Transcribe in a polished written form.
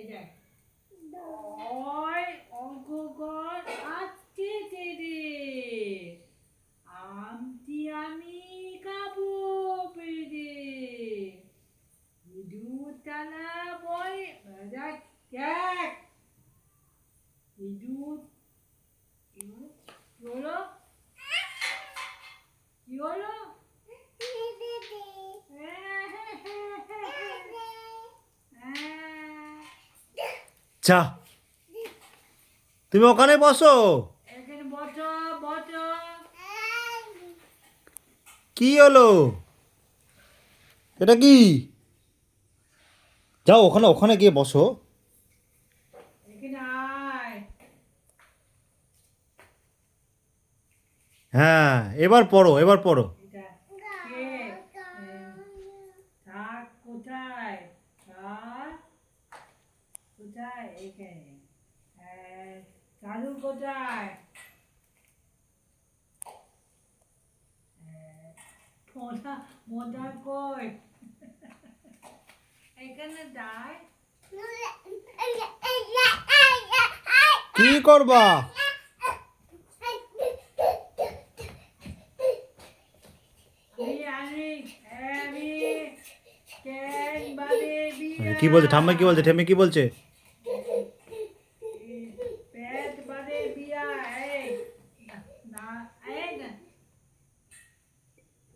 এই দেখ ওই অঙ্ক কর আজকে তেরে আমটি আমি খাবো পেরে ইঁদুরতলা বই দেখ দেখ ইঁদুর কি হলো কি হলো যা তুমি ওখানে বসো। এখানে বসো বসো কি হলো? এটা কি? যাও ওখানে ওখানে গিয়ে বসো। এখানে আয় হ্যাঁ এবার পড়ো এবার পড়ো। এটা কে থাক কোথায় থাক কোথায় এখানে চালু কোথায় মোটা মোটা কই এখানে দাঁড় কি করবা? কি বলছে ঠাম্মা? কি বলছে ঠাম্মা? কি বলছে?